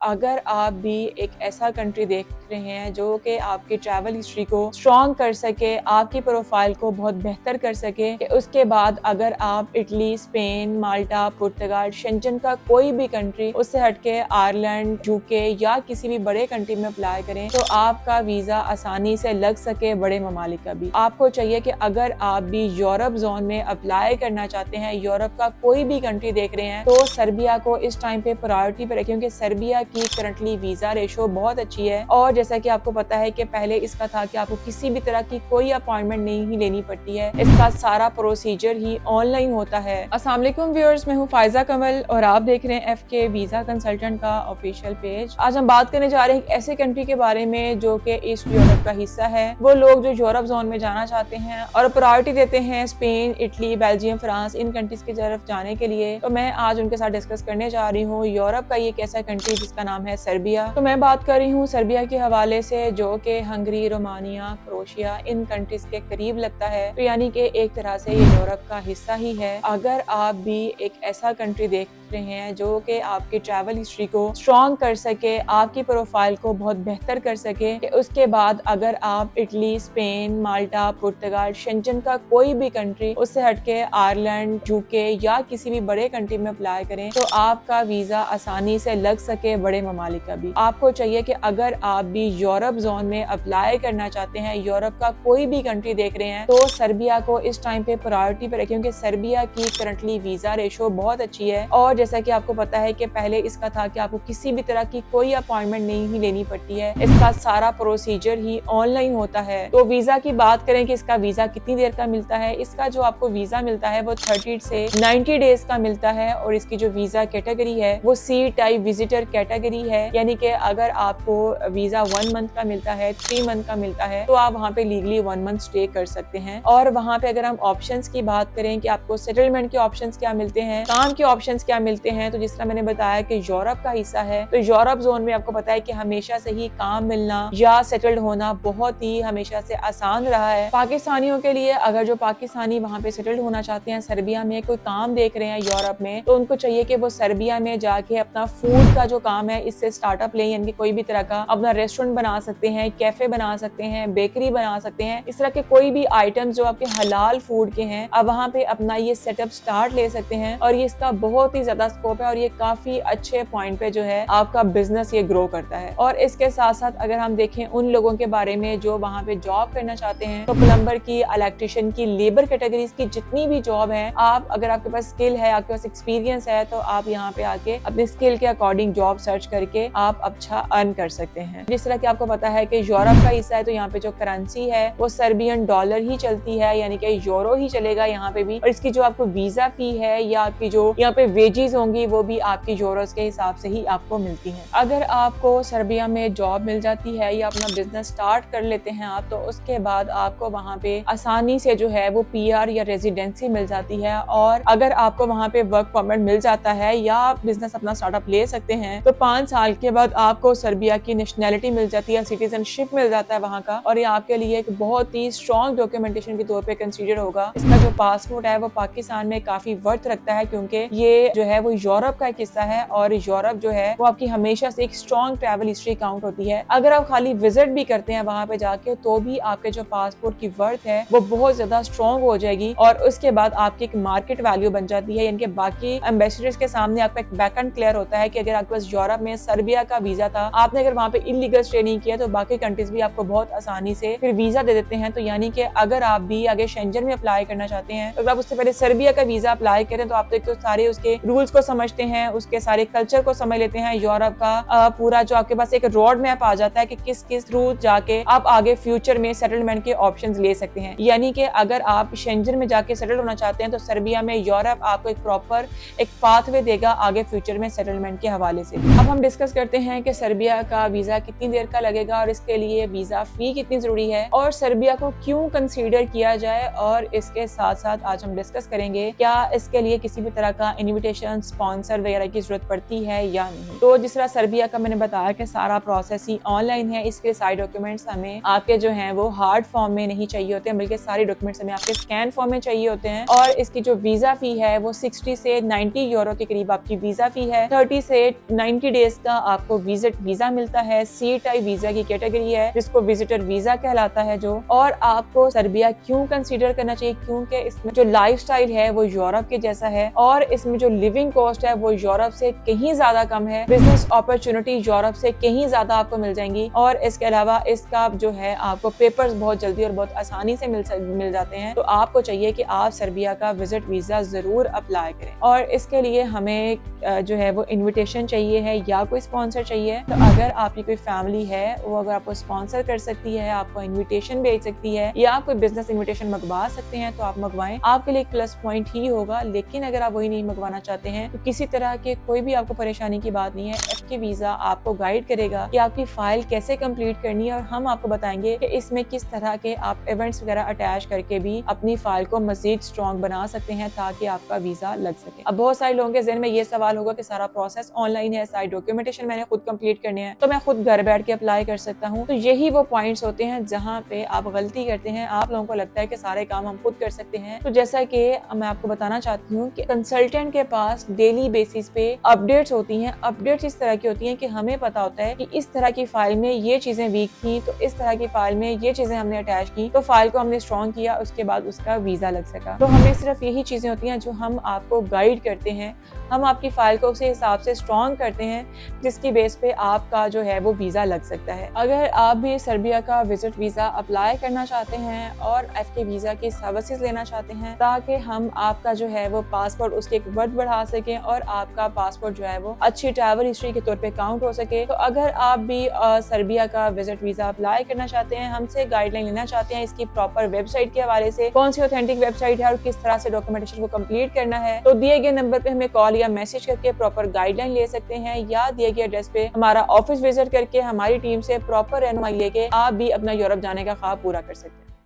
अगर आप भी एक ऐसा कंट्री देख रहे हैं जो कि आपकी ट्रैवल हिस्ट्री को स्ट्रॉन्ग कर सके, आपकी प्रोफाइल को बहुत बेहतर कर सके, उसके बाद अगर आप इटली, स्पेन, माल्टा, पुर्तगाल, शेंजन का कोई भी कंट्री, उससे हटके आयरलैंड, यूके या किसी भी बड़े कंट्री में अप्लाई करें तो आपका वीजा आसानी से लग सके, बड़े ममालिक का भी। आपको चाहिए कि अगर आप भी यूरोप जोन में अप्लाई करना चाहते हैं, यूरोप का कोई भी कंट्री देख रहे हैं, तो सर्बिया को इस टाइम पे प्रायोरिटी पे रखें, क्योंकि सर्बिया की करंटली वीजा रेशो बहुत अच्छी है। और जैसा कि आपको पता है कि पहले इसका था कि आपको किसी भी तरह की कोई अपॉइंटमेंट नहीं लेनी पड़ती है, इसका सारा प्रोसीजर ही ऑनलाइन होता है। अस्सलाम वालेकुम व्यूअर्स, मैं हूँ फायजा कमल और आप देख रहे हैं एफके वीजा कंसल्टेंट का ऑफिशियल पेज। आज हम बात करने जा रहे हैं एक ऐसे कंट्री के बारे में जो कि ईस्ट यूरोप का हिस्सा है। वो लोग जो यूरोप जोन में जाना चाहते हैं और प्रायोरिटी देते हैं स्पेन, इटली, बेल्जियम, फ्रांस, इन कंट्रीज की तरफ जाने के लिए, तो मैं आज उनके साथ डिस्कस करने जा रही हूँ यूरोप का एक ऐसा कंट्री जिसका नाम है सर्बिया। तो मैं बात कर रही हूँ सर्बिया के हवाले से, जो कि हंगरी, रोमानिया, क्रोएशिया, इन कंट्रीज के करीब लगता है। तो यानी कि एक तरह से ये यूरोप का हिस्सा ही है। अगर आप भी एक ऐसा कंट्री देख रहे हैं जो कि आपकी ट्रैवल हिस्ट्री को स्ट्रॉन्ग कर सके, आपकी प्रोफाइल को बहुत बेहतर कर सके, कि उसके बाद अगर आप इटली, स्पेन, माल्टा, पुर्तगाल, शेंजन का कोई भी कंट्री, उससे हटके आयरलैंड, यूके या किसी भी बड़े कंट्री में अप्लाई करें तो आपका वीजा आसानी से लग सके, बड़े ममालिक का भी। आपको चाहिए कि अगर आप भी यूरोप जोन में अप्लाई करना चाहते हैं, यूरोप का कोई भी कंट्री देख रहे हैं, तो सर्बिया को इस टाइम पे प्रायोरिटी पे रखें, क्योंकि सर्बिया की करंटली वीजा रेशो बहुत अच्छी है। और जैसा कि आपको पता है कि पहले इसका था कि आपको किसी भी तरह की कोई अपॉइंटमेंट नहीं लेनी पड़ती है, इसका सारा प्रोसीजर ही ऑनलाइन होता है। तो वीजा की बात करें कि इसका वीजा कितनी देर का मिलता है, इसका जो आपको वीजा मिलता है वो 30 से 90 डेज का मिलता है। और इसकी जो वीजा कैटेगरी है वो सी टाइप विजिटर कैटेगरी है, यानी कि अगर आपको वीजा 1 मंथ का मिलता है, 3 मंथ का मिलता है, तो आप वहाँ पे लीगली 1 मंथ स्टे कर सकते हैं। और वहाँ पे अगर हम ऑप्शंस की बात करें कि आपको सेटलमेंट के ऑप्शंस क्या मिलते हैं, काम के ऑप्शंस क्या मिलते हैं, तो जिस तरह मैंने बताया कि यूरोप का हिस्सा है, तो यूरोप जोन में आपको पता है कि हमेशा से ही काम मिलना या सेटल्ड होना बहुत ही हमेशा से आसान रहा है। पाकिस्तानियों के लिए, अगर जो पाकिस्तानी वहाँ पे सेटल्ड होना चाहते हैं, सर्बिया में कोई काम देख रहे हैं यूरोप में, तो उनको चाहिए कि वो सर्बिया में जाके अपना फूड का जो काम है इससे स्टार्टअप लें, यानी कि कोई भी तरह का अपना रेस्टोरेंट बना सकते हैं, कैफे बना सकते हैं, बेकरी बना सकते हैं, इस तरह के कोई भी आइटम्स जो आपके हलाल फूड के हैं, अब वहाँ पे अपना ये सेटअप स्टार्ट ले सकते हैं। और ये इसका बहुत ही ज्यादा स्कोप है और ये काफी अच्छे पॉइंट पे जो है आपका बिजनेस ये ग्रो करता है। और इसके साथ साथ अगर हम देखें उन लोगों के बारे में जो वहाँ पे जॉब करना चाहते हैं, तो प्लम्बर की, इलेक्ट्रिशियन की, लेबर कैटेगरीज की जितनी भी जॉब है, आप अगर आपके पास स्किल है, आपके पास एक्सपीरियंस है, तो आप यहाँ पे आके अपने स्किल के अकॉर्डिंग जॉब सर्च करके आप अच्छा अर्न कर सकते हैं। जिस तरह की आपको पता है कि यूरोप का हिस्सा है, तो यहाँ पे जो करेंसी है वो सर्बियन डॉलर ही चलती है, यानी कि यूरो ही चलेगा यहाँ पे भी। और इसकी जो आपको वीजा फी है या आपकी जो यहाँ पे वेजेस होंगी वो भी आपकी यूरोस के हिसाब से ही आपको मिलती हैं। अगर आपको सर्बिया में जॉब मिल जाती है या अपना बिजनेस स्टार्ट कर लेते हैं आप, तो उसके बाद आपको वहाँ पे आसानी से जो है वो पीआर या रेजिडेंसी मिल जाती है। और अगर आपको वहाँ पे वर्क परमिट मिल जाता है या आप बिजनेस अपना स्टार्टअप ले सकते हैं, तो 5 साल के बाद आपको सर्बिया की नेशनैलिटी मिल जाती है, सिटीजनशिप मिल जाता है वहाँ का। और ये आपके लिए एक बहुत ही स्ट्रॉन्ग डॉक्यूमेंटेशन के तौर पे कंसीडर होगा। इसका जो पासपोर्ट है वो पाकिस्तान में काफी वर्थ रखता है, क्योंकि ये जो है वो यूरोप का एक हिस्सा है और यूरोप जो है वो आपकी हमेशा से एक स्ट्रॉन्ग ट्रैवल हिस्ट्री काउंट होती है। अगर आप खाली विजिट भी करते हैं वहाँ पे जाके, तो भी आपके जो पासपोर्ट की वर्थ है वो बहुत ज्यादा स्ट्रॉन्ग हो जाएगी और उसके बाद आपकी एक मार्केट वैल्यू बन जाती है। यानी कि बाकी एम्बेसडर्स के सामने आपका एक बैकएंड क्लियर होता है कि अगर आपके पास यूरोप में सर्बिया का वीजा था, आपने अगर वहाँ पे इलीगल स्टे नहीं किया, तो बाकी कंट्रीज भी आपको बहुत आसानी से फिर वीजा दे देते हैं। तो यानी कि अगर आप भी आगे शेंजन में अप्लाई करना चाहते हैं, तो आप उससे पहले सर्बिया का वीजा अप्लाई करें, तो आप तो एक तो सारे उसके रूल्स को समझते हैं, उसके सारे कल्चर को समझ लेते हैं, यूरोप का पूरा जो आपके पास एक रोड मैप आ जाता है कि किस किस रूट जाके आप आगे फ्यूचर में सेटलमेंट के ऑप्शंस ले सकते हैं। यानी कि अगर आप शेंजन में जाके सेटल होना चाहते हैं, तो सर्बिया में यूरोप आपको एक प्रॉपर एक पाथवे देगा आगे फ्यूचर में सेटलमेंट के हवाले से। अब हम डिस्कस करते हैं कि सर्बिया का वीजा कितनी देर का लगेगा और इसके लिए वीजा फी कितनी जरूरी है और सर्बिया को क्यों कंसीडर किया जाए। और इसके साथ साथ आज हम डिस्कस करेंगे क्या इसके लिए किसी भी तरह का इन्विटेशन इन्विटेशन, स्पॉन्सर वगैरह की जरूरत पड़ती है या नहीं। तो जिस तरह सर्बिया का मैंने बताया कि सारा प्रोसेस ही ऑनलाइन है, इसके सारे डॉक्यूमेंट्स हमें आपके जो हैं वो हार्ड फॉर्म में नहीं चाहिए होते हैं, बल्कि सारे डॉक्यूमेंट्स हमें आपके स्कैन फॉर्म में चाहिए होते हैं। और इसकी जो वीजा फी है वो 60 से 90 यूरो के करीब आपकी वीजा फी है। 30 से 90 डेज का आपको विजिट वीजा मिलता है। सी टाइप वीजा की कैटेगरी है जिसको विजिटर वीजा कहलाता है जो। और आपको सर्बिया क्यों कंसीडर करना चाहिए? क्योंकि इसमें जो लाइफस्टाइल है वो यूरोप के जैसा है और इसमें जो लिविंग कॉस्ट है वो यूरोप से कहीं ज्यादा कम है। बिजनेस अपॉर्चुनिटी यूरोप से कहीं ज्यादा आपको मिल जाएंगी और इसके अलावा इसका जो है आपको पेपर्स बहुत जल्दी और बहुत आसानी से मिल जाते हैं। तो आपको चाहिए कि आप सर्बिया का विजिट वीजा जरूर अप्लाई करें। और इसके लिए हमें जो है वो इन्विटेशन चाहिए है या कोई स्पॉन्सर चाहिए। तो अगर आपकी कोई फैमिली है वो अगर आपको स्पॉन्सर कर सकती है, आपको इन्विटेशन भेज सकती है या आप कोई बिजनेस इन्विटेशन मंगवा सकते हैं तो आप मंगवाएं, आपके लिए एक प्लस पॉइंट ही होगा। लेकिन अगर आप वही नहीं मंगवाना चाहते हैं तो किसी तरह के कोई भी आपको परेशानी की बात नहीं है। एफके वीजा आपको गाइड करेगा कि आपकी फाइल कैसे कंप्लीट करनी है और हम आपको बताएंगे कि इसमें किस तरह के आप इवेंट्स वगैरह अटैच करके भी अपनी फाइल को मजीद स्ट्रॉन्ग बना सकते हैं ताकि आपका वीजा लग सके। अब बहुत सारे लोगों के ज़हन में ये सवाल होगा कि सारा प्रोसेस ऑनलाइन है, सारी डॉक्यूमेंटेशन मैंने खुद कंप्लीट करनी है तो मैं खुद घर बैठ के अप्लाई कर सकता हूँ। तो यही वो पॉइंट्स होते हैं जहाँ पे आप गलती करते हैं। आप लोगों को लगता है कि सारे काम हम खुद कर सकते हैं। तो जैसा कि मैं आपको बताना चाहती हूँ कि कंसल्टेंट के पास डेली बेसिस पे अपडेट्स होती हैं। अपडेट्स इस तरह की होती हैं कि हमें पता होता है कि इस तरह की फाइल में ये चीजें वीक थी, तो इस तरह की फाइल में ये चीजें हमने अटैच की, तो फाइल को हमने स्ट्रॉन्ग किया, उसके बाद उसका वीजा लग सका। तो हमें सिर्फ यही चीजें होती हैं जो हम आपको गाइड करते हैं। हम आपकी फाइल को उसी हिसाब से स्ट्रॉन्ग करते हैं जिसकी बेस पे आपका जो है वो वीजा लग सकता है। अगर आप भी सर्बिया का विजिट वीजा अप्लाई करना चाहते हैं और एफके वीजा की सर्विसेज लेना चाहते हैं ताकि हम आपका जो है वो पासपोर्ट उसके एक वर्थ बढ़ा सकें और आपका पासपोर्ट जो है वो अच्छी ट्रैवल हिस्ट्री के तौर पे काउंट हो सके, तो अगर आप भी सर्बिया का विजिट वीजा अप्लाई करना चाहते हैं, हमसे गाइडलाइन लेना चाहते हैं इसकी प्रॉपर वेबसाइट के हवाले से, कौन सी ऑथेंटिक वेबसाइट है और किस तरह से डॉक्यूमेंटेशन को कंप्लीट करना है, तो दिए गए नंबर पे हमें कॉल या मैसेज करके प्रॉपर गाइडलाइन ले सकते हैं या दिए गए एड्रेस पे हमारा ऑफिस विजिट करके हमारी टीम से प्रॉपर रहनुमाई लेके आप भी अपना यूरोप जाने का ख्वाब पूरा कर सकते हैं।